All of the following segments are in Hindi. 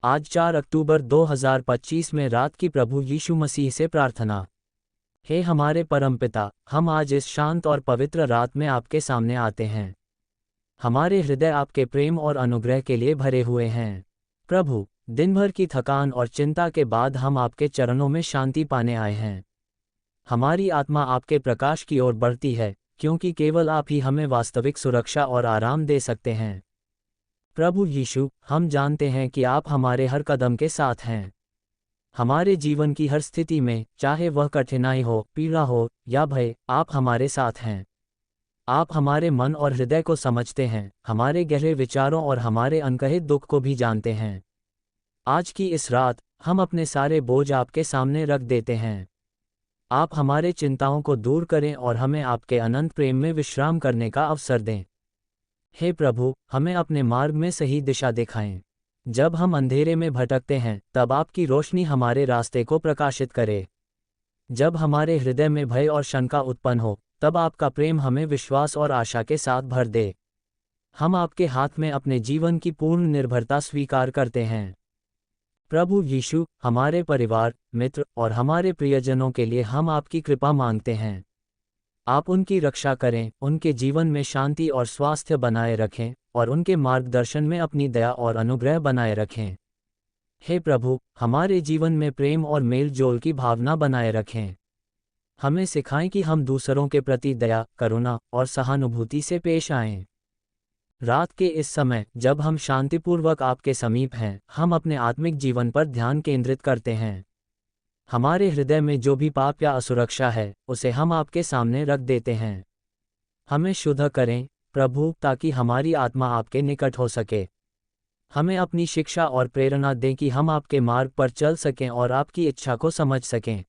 आज 4 अक्टूबर 2025 में रात की प्रभु यीशु मसीह से प्रार्थना। हे हमारे परमपिता, हम आज इस शांत और पवित्र रात में आपके सामने आते हैं। हमारे हृदय आपके प्रेम और अनुग्रह के लिए भरे हुए हैं। प्रभु, दिन भर की थकान और चिंता के बाद हम आपके चरणों में शांति पाने आए हैं। हमारी आत्मा आपके प्रकाश की ओर बढ़ती है, क्योंकि केवल आप ही हमें वास्तविक सुरक्षा और आराम दे सकते हैं। प्रभु यीशु, हम जानते हैं कि आप हमारे हर कदम के साथ हैं। हमारे जीवन की हर स्थिति में, चाहे वह कठिनाई हो, पीड़ा हो या भय, आप हमारे साथ हैं। आप हमारे मन और हृदय को समझते हैं, हमारे गहरे विचारों और हमारे अनकहे दुख को भी जानते हैं। आज की इस रात, हम अपने सारे बोझ आपके सामने रख देते हैं। आप हमारे चिंताओं को दूर करें और हमें आपके अनंत प्रेम में विश्राम करने का अवसर दें। हे प्रभु, हमें अपने मार्ग में सही दिशा दिखाएं। जब हम अंधेरे में भटकते हैं, तब आपकी रोशनी हमारे रास्ते को प्रकाशित करे। जब हमारे हृदय में भय और शंका उत्पन्न हो, तब आपका प्रेम हमें विश्वास और आशा के साथ भर दे। हम आपके हाथ में अपने जीवन की पूर्ण निर्भरता स्वीकार करते हैं। प्रभु यीशु, हमारे परिवार, मित्र और हमारे प्रियजनों के लिए हम आपकी कृपा मांगते हैं। आप उनकी रक्षा करें, उनके जीवन में शांति और स्वास्थ्य बनाए रखें, और उनके मार्गदर्शन में अपनी दया और अनुग्रह बनाए रखें। हे प्रभु, हमारे जीवन में प्रेम और मेल जोल की भावना बनाए रखें। हमें सिखाएं कि हम दूसरों के प्रति दया, करुणा और सहानुभूति से पेश आएं। रात के इस समय, जब हम शांतिपूर्वक आपके समीप हैं, हम अपने आत्मिक जीवन पर ध्यान केंद्रित करते हैं। हमारे हृदय में जो भी पाप या असुरक्षा है, उसे हम आपके सामने रख देते हैं। हमें शुद्ध करें, प्रभु, ताकि हमारी आत्मा आपके निकट हो सके। हमें अपनी शिक्षा और प्रेरणा दें कि हम आपके मार्ग पर चल सकें और आपकी इच्छा को समझ सकें।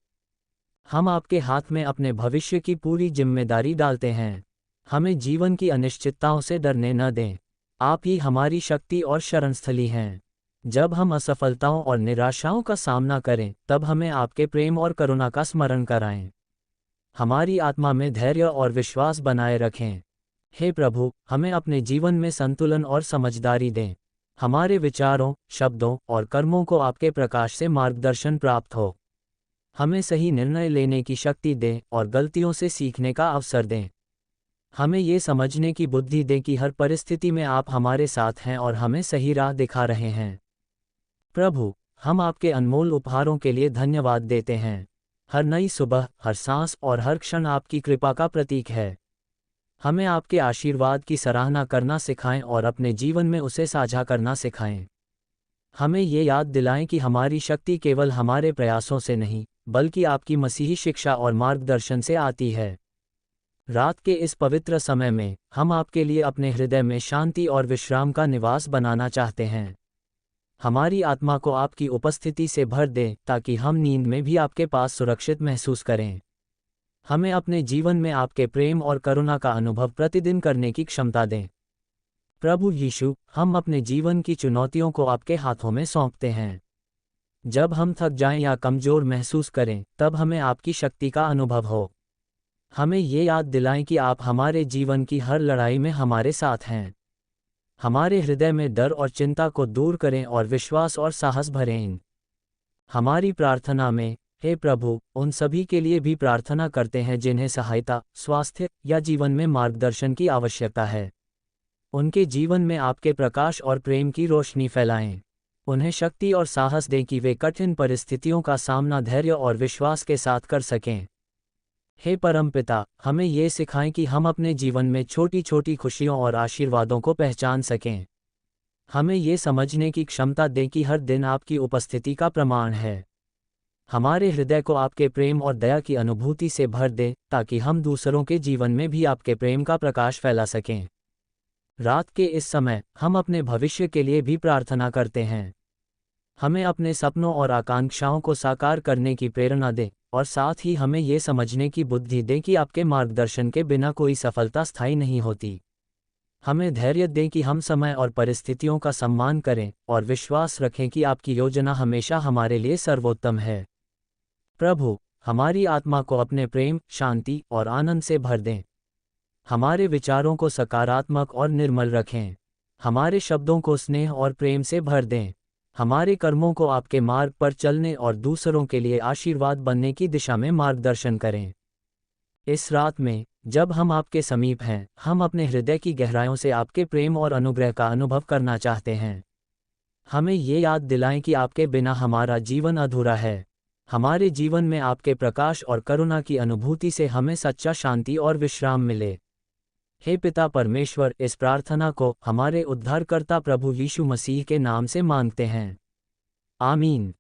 हम आपके हाथ में अपने भविष्य की पूरी जिम्मेदारी डालते हैं। हमें जीवन की अनिश्चितताओं से डरने न दें। आप ही हमारी शक्ति और शरणस्थली हैं। जब हम असफलताओं और निराशाओं का सामना करें, तब हमें आपके प्रेम और करुणा का स्मरण कराएं। हमारी आत्मा में धैर्य और विश्वास बनाए रखें। हे प्रभु, हमें अपने जीवन में संतुलन और समझदारी दें। हमारे विचारों, शब्दों और कर्मों को आपके प्रकाश से मार्गदर्शन प्राप्त हो। हमें सही निर्णय लेने की शक्ति दें और गलतियों से सीखने का अवसर दें। हमें ये समझने की बुद्धि दें कि हर परिस्थिति में आप हमारे साथ हैं और हमें सही राह दिखा रहे हैं। प्रभु, हम आपके अनमोल उपहारों के लिए धन्यवाद देते हैं। हर नई सुबह, हर सांस और हर क्षण आपकी कृपा का प्रतीक है। हमें आपके आशीर्वाद की सराहना करना सिखाएं और अपने जीवन में उसे साझा करना सिखाएं। हमें ये याद दिलाएं कि हमारी शक्ति केवल हमारे प्रयासों से नहीं, बल्कि आपकी मसीही शिक्षा और मार्गदर्शन से आती है। रात के इस पवित्र समय में, हम आपके लिए अपने हृदय में शांति और विश्राम का निवास बनाना चाहते हैं। हमारी आत्मा को आपकी उपस्थिति से भर दें, ताकि हम नींद में भी आपके पास सुरक्षित महसूस करें। हमें अपने जीवन में आपके प्रेम और करुणा का अनुभव प्रतिदिन करने की क्षमता दें। प्रभु यीशु, हम अपने जीवन की चुनौतियों को आपके हाथों में सौंपते हैं। जब हम थक जाएं या कमजोर महसूस करें, तब हमें आपकी शक्ति का अनुभव हो। हमें ये याद दिलाएं कि आप हमारे जीवन की हर लड़ाई में हमारे साथ हैं। हमारे हृदय में डर और चिंता को दूर करें और विश्वास और साहस भरें। हमारी प्रार्थना में, हे प्रभु, उन सभी के लिए भी प्रार्थना करते हैं जिन्हें सहायता, स्वास्थ्य या जीवन में मार्गदर्शन की आवश्यकता है। उनके जीवन में आपके प्रकाश और प्रेम की रोशनी फैलाएं। उन्हें शक्ति और साहस दें कि वे कठिन परिस्थितियों का सामना धैर्य और विश्वास के साथ कर सकें। हे परमपिता, हमें ये सिखाएं कि हम अपने जीवन में छोटी छोटी खुशियों और आशीर्वादों को पहचान सकें। हमें ये समझने की क्षमता दें कि हर दिन आपकी उपस्थिति का प्रमाण है। हमारे हृदय को आपके प्रेम और दया की अनुभूति से भर दें, ताकि हम दूसरों के जीवन में भी आपके प्रेम का प्रकाश फैला सकें। रात के इस समय, हम अपने भविष्य के लिए भी प्रार्थना करते हैं। हमें अपने सपनों और आकांक्षाओं को साकार करने की प्रेरणा दें, और साथ ही हमें ये समझने की बुद्धि दें कि आपके मार्गदर्शन के बिना कोई सफलता स्थायी नहीं होती। हमें धैर्य दें कि हम समय और परिस्थितियों का सम्मान करें, और विश्वास रखें कि आपकी योजना हमेशा हमारे लिए सर्वोत्तम है। प्रभु, हमारी आत्मा को अपने प्रेम, शांति और आनंद से भर दें। हमारे विचारों को सकारात्मक और निर्मल रखें। हमारे शब्दों को स्नेह और प्रेम से भर दें। हमारे कर्मों को आपके मार्ग पर चलने और दूसरों के लिए आशीर्वाद बनने की दिशा में मार्गदर्शन करें। इस रात में, जब हम आपके समीप हैं, हम अपने हृदय की गहराइयों से आपके प्रेम और अनुग्रह का अनुभव करना चाहते हैं। हमें ये याद दिलाएं कि आपके बिना हमारा जीवन अधूरा है। हमारे जीवन में आपके प्रकाश और करुणा की अनुभूति से हमें सच्चा शांति और विश्राम मिले। हे पिता परमेश्वर, इस प्रार्थना को हमारे उद्धारकर्ता प्रभु यीशु मसीह के नाम से मांगते हैं। आमीन।